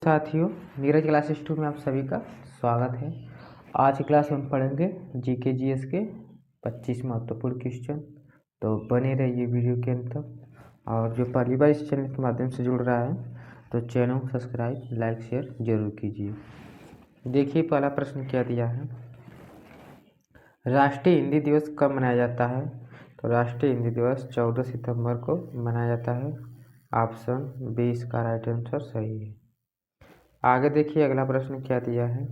साथियों, नीरज क्लासेस 2 में आप सभी का स्वागत है। आज की क्लास में हम पढ़ेंगे जीके जीएस के 25 महत्वपूर्ण क्वेश्चन। तो बने रहिए वीडियो के अंत तक। और जो पहली बार इस चैनल के माध्यम से जुड़ रहा है तो चैनल को सब्सक्राइब, लाइक, शेयर जरूर कीजिए। देखिए पहला प्रश्न क्या दिया है। राष्ट्रीय हिंदी दिवस कब मनाया जाता है? तो राष्ट्रीय हिंदी दिवस 14 सितंबर को मनाया जाता है। ऑप्शन बी इसका राइट आंसर सही है। आगे देखिए अगला प्रश्न क्या दिया है।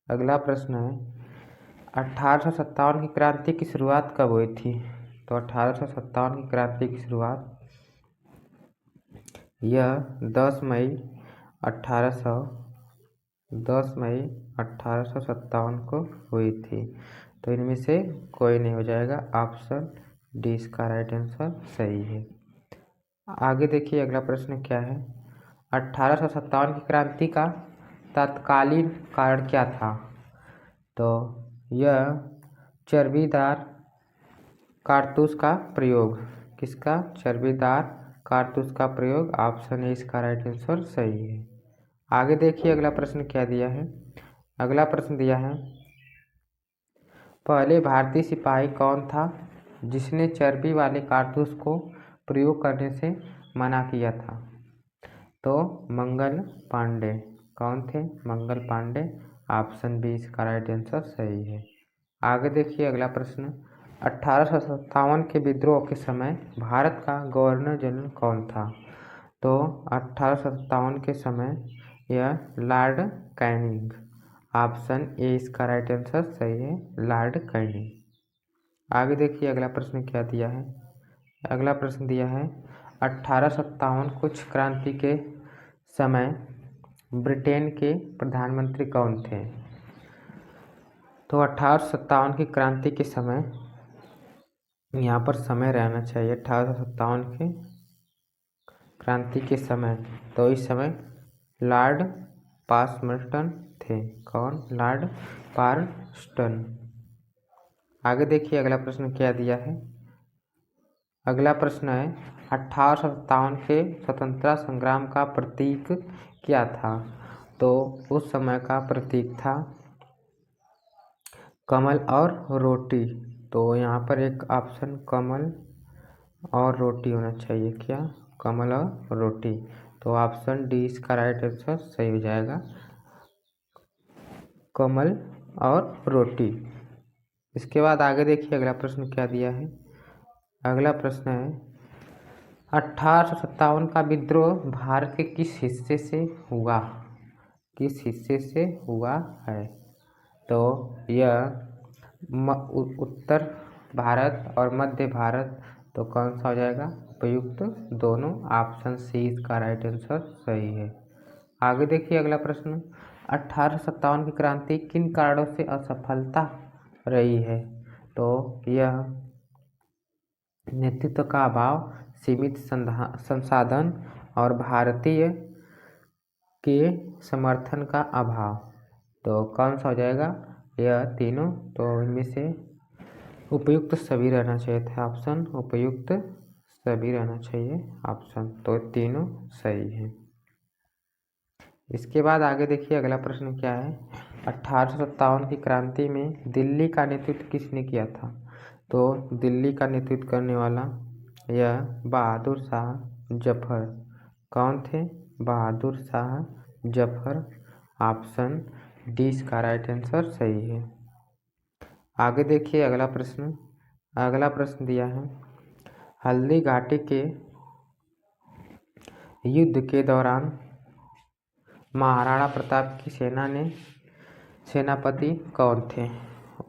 अगला प्रश्न है 1857 की क्रांति की शुरुआत कब हुई थी? तो 1857 की क्रांति की शुरुआत यह 10 मई 1857 को हुई थी। तो इनमें से कोई नहीं हो जाएगा। ऑप्शन डी इसका राइट आंसर सही है। आगे देखिए अगला प्रश्न क्या है। 1857 की क्रांति का तत्कालीन कारण क्या था? तो यह चर्बीदार कारतूस का प्रयोग। किसका? चर्बीदार कारतूस का प्रयोग। ऑप्शन ए इसका राइट आंसर सही है। आगे देखिए अगला प्रश्न क्या दिया है। अगला प्रश्न दिया है पहले भारतीय सिपाही कौन था जिसने चर्बी वाले कारतूस को प्रयोग करने से मना किया था? तो मंगल पांडे। कौन थे? मंगल पांडे। ऑप्शन बी इसका राइट आंसर सही है। आगे देखिए अगला प्रश्न 1857 के विद्रोह के समय भारत का गवर्नर जनरल कौन था? तो 1857 के समय यह लॉर्ड कैनिंग। ऑप्शन ए इसका राइट आंसर सही है, लॉर्ड कैनिंग। आगे देखिए अगला प्रश्न क्या दिया है। अगला प्रश्न दिया है 1857 कुछ क्रांति के समय ब्रिटेन के प्रधानमंत्री कौन थे? तो 1857 की क्रांति के समय, यहाँ पर समय रहना चाहिए 1857 के क्रांति के समय। तो इस समय लॉर्ड पार्स्टन थे। कौन? लॉर्ड पार्स्टन। आगे देखिए अगला प्रश्न क्या दिया है। अगला प्रश्न है 1857 के स्वतंत्रता संग्राम का प्रतीक क्या था? तो उस समय का प्रतीक था कमल और रोटी। तो यहाँ पर एक ऑप्शन कमल और रोटी होना चाहिए। क्या? कमल और रोटी। तो ऑप्शन डी इसका राइट आंसर सही हो जाएगा, कमल और रोटी। इसके बाद आगे देखिए अगला प्रश्न क्या दिया है। अगला प्रश्न है 1857 का विद्रोह भारत के किस हिस्से से हुआ? किस हिस्से से हुआ है? तो यह उत्तर भारत और मध्य भारत। तो कौन सा हो जाएगा? उपयुक्त दोनों। ऑप्शन सी इसका राइट आंसर सही है। आगे देखिए अगला प्रश्न 1857 की क्रांति किन कारणों से असफलता रही है? तो यह नेतृत्व का अभाव, सीमित संसाधन और भारतीय के समर्थन का अभाव। तो कौन सा हो जाएगा? यह तीनों। तो इनमें से उपयुक्त सभी रहना चाहिए था। ऑप्शन उपयुक्त सभी रहना चाहिए ऑप्शन। तो तीनों सही है। इसके बाद आगे देखिए अगला प्रश्न क्या है। 1857 की क्रांति में दिल्ली का नेतृत्व किसने किया था? तो दिल्ली का नेतृत्व करने वाला यह बहादुर शाह जफर। कौन थे? बहादुर शाह जफर। ऑप्शन डी इसका राइट आंसर सही है। आगे देखिए अगला प्रश्न। अगला प्रश्न दिया है हल्दी घाटी के युद्ध के दौरान महाराणा प्रताप की सेनापति कौन थे?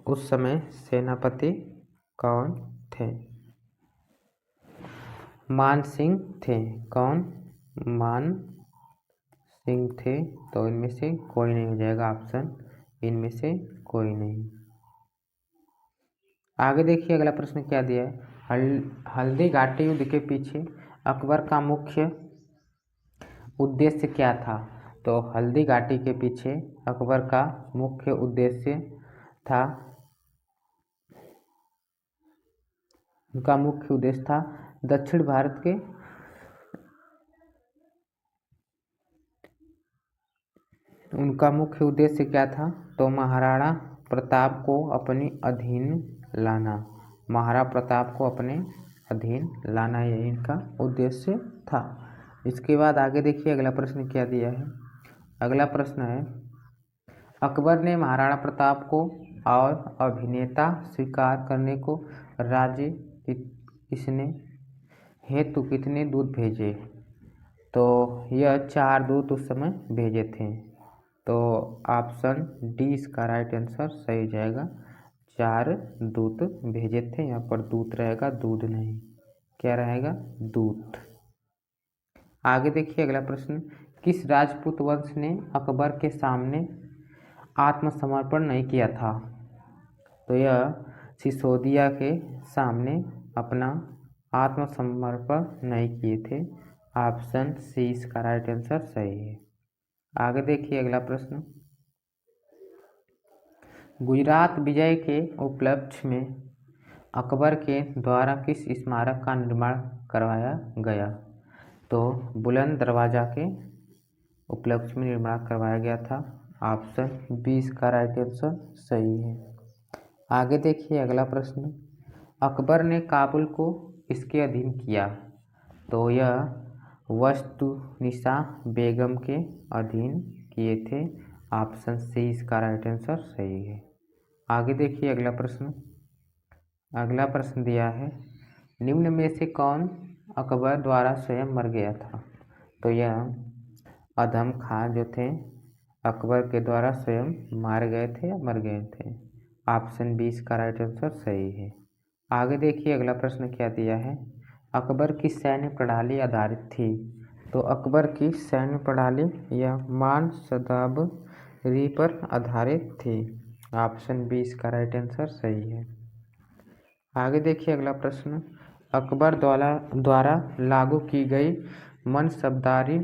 उस समय सेनापति कौन थे? मान सिंह थे। कौन? मान सिंह थे। तो इनमें से कोई नहीं हो जाएगा। ऑप्शन इनमें से कोई नहीं। आगे देखिए अगला प्रश्न क्या दिया है। हल्दी घाटी युद्ध के पीछे अकबर का मुख्य उद्देश्य क्या था? तो हल्दी घाटी के पीछे अकबर का मुख्य उद्देश्य था, उनका मुख्य उद्देश्य था दक्षिण भारत के उनका मुख्य उद्देश्य क्या था? तो महाराणा प्रताप को अपने अधीन लाना। महाराणा प्रताप को अपने अधीन लाना यही इनका उद्देश्य था। इसके बाद आगे देखिए अगला प्रश्न क्या दिया है। अगला प्रश्न है, अकबर ने महाराणा प्रताप को और अभिनेता स्वीकार करने को राजी किसने हेतु कितने दूत भेजे? तो यह 4 दूत उस समय भेजे थे। तो ऑप्शन डी इसका राइट आंसर सही हो जाएगा। 4 दूत भेजे थे। यहाँ पर दूत रहेगा, दूध नहीं। क्या रहेगा? दूत। आगे देखिए अगला प्रश्न, किस राजपूत वंश ने अकबर के सामने आत्मसमर्पण नहीं किया था? तो यह सिसोदिया के सामने अपना आत्मसमर्पण नहीं किए थे। ऑप्शन सी इसका राइट आंसर सही है। आगे देखिए अगला प्रश्न, गुजरात विजय के उपलक्ष्य में अकबर के द्वारा किस स्मारक का निर्माण करवाया गया? तो बुलंद दरवाजा के उपलक्ष्य में निर्माण करवाया गया था। ऑप्शन बी इसका राइट आंसर सही है। आगे देखिए अगला प्रश्न, अकबर ने काबुल को किसके अधीन किया? तो यह वस्तुनिसा बेगम के अधीन किए थे। ऑप्शन सी इसका राइट आंसर सही है। आगे देखिए अगला प्रश्न। अगला प्रश्न दिया है, निम्न में से कौन अकबर द्वारा स्वयं मर गया था? तो यह अधम खां जो थे अकबर के द्वारा स्वयं मारे गए थे या मर गए थे। ऑप्शन बी इसका राइट आंसर सही है। आगे देखिए अगला प्रश्न क्या दिया है, अकबर की सैन्य प्रणाली आधारित थी? तो अकबर की सैन्य प्रणाली यह मान सदाबरी पर आधारित थी। ऑप्शन बी इसका राइट आंसर सही है। आगे देखिए अगला प्रश्न, अकबर द्वारा लागू की गई मनसबदारी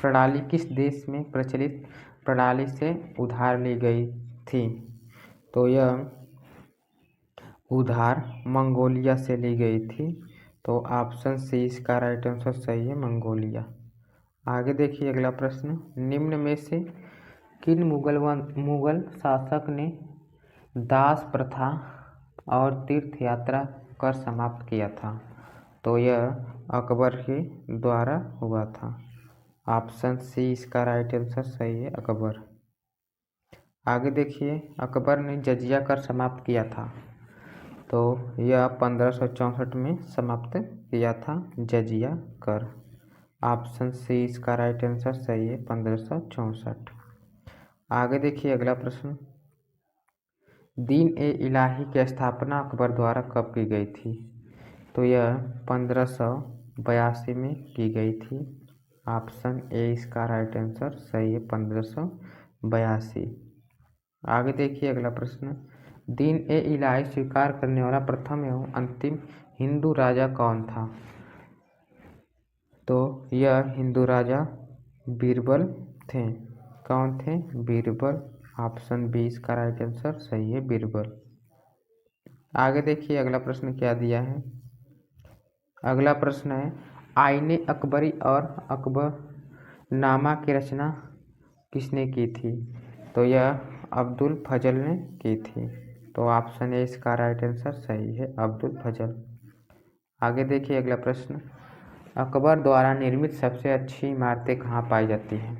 प्रणाली किस देश में प्रचलित प्रणाली से उधार ली गई थी? तो यह उधार मंगोलिया से ली गई थी। तो ऑप्शन सी इसका राइट आंसर सही है, मंगोलिया। आगे देखिए अगला प्रश्न, निम्न में से किन मुगल शासक ने दास प्रथा और तीर्थ यात्रा कर समाप्त किया था? तो यह अकबर के द्वारा हुआ था। ऑप्शन सी इसका राइट आंसर सही है, अकबर। आगे देखिए अकबर ने जजिया कर समाप्त किया था? तो यह 1564 में समाप्त किया था जजिया कर। ऑप्शन सी इसका राइट आंसर सही है, 1564। आगे देखिए अगला प्रश्न, दीन-ए-इलाही की स्थापना अकबर द्वारा कब की गई थी? तो यह 1582 में की गई थी। ऑप्शन ए इसका राइट आंसर सही है, 1582। आगे देखिए अगला प्रश्न, दीन-ए-इलाही स्वीकार करने वाला प्रथम एवं अंतिम हिंदू राजा कौन था? तो यह हिंदू राजा बीरबल थे। कौन थे? बीरबल। ऑप्शन बी इसका राइट आंसर सही है, बीरबल। आगे देखिए अगला प्रश्न क्या दिया है। अगला प्रश्न है, आईने अकबरी और अकबरनामा की रचना किसने की थी? तो यह अब्दुल फजल ने की थी। तो ऑप्शन ए इसका राइट आंसर सही है, अब्दुल फजल। आगे देखिए अगला प्रश्न, अकबर द्वारा निर्मित सबसे अच्छी इमारतें कहाँ पाई जाती हैं?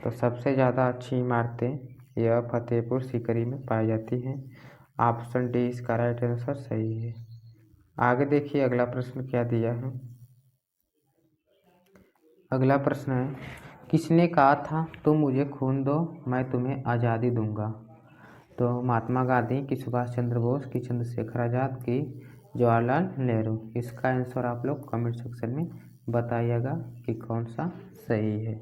तो सबसे ज़्यादा अच्छी इमारतें यह फतेहपुर सीकरी में पाई जाती हैं। ऑप्शन डी इसका राइट आंसर सही है। आगे देखिए अगला प्रश्न क्या दिया है। अगला प्रश्न है, किसने कहा था तुम मुझे खून दो मैं तुम्हें आज़ादी दूंगा? तो महात्मा गांधी की, सुभाष चंद्र बोस की, चंद्रशेखर आज़ाद की, जवाहरलाल नेहरू। इसका आंसर आप लोग कमेंट सेक्शन में बताइएगा कि कौन सा सही है।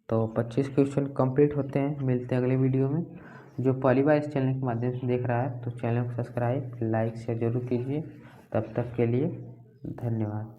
तो 25 क्वेश्चन कंप्लीट होते हैं। मिलते हैं अगले वीडियो में। जो पहली बार इस चैनल के माध्यम से देख रहा है तो चैनल को सब्सक्राइब लाइक शेयर जरूर कीजिए। तब तक के लिए धन्यवाद।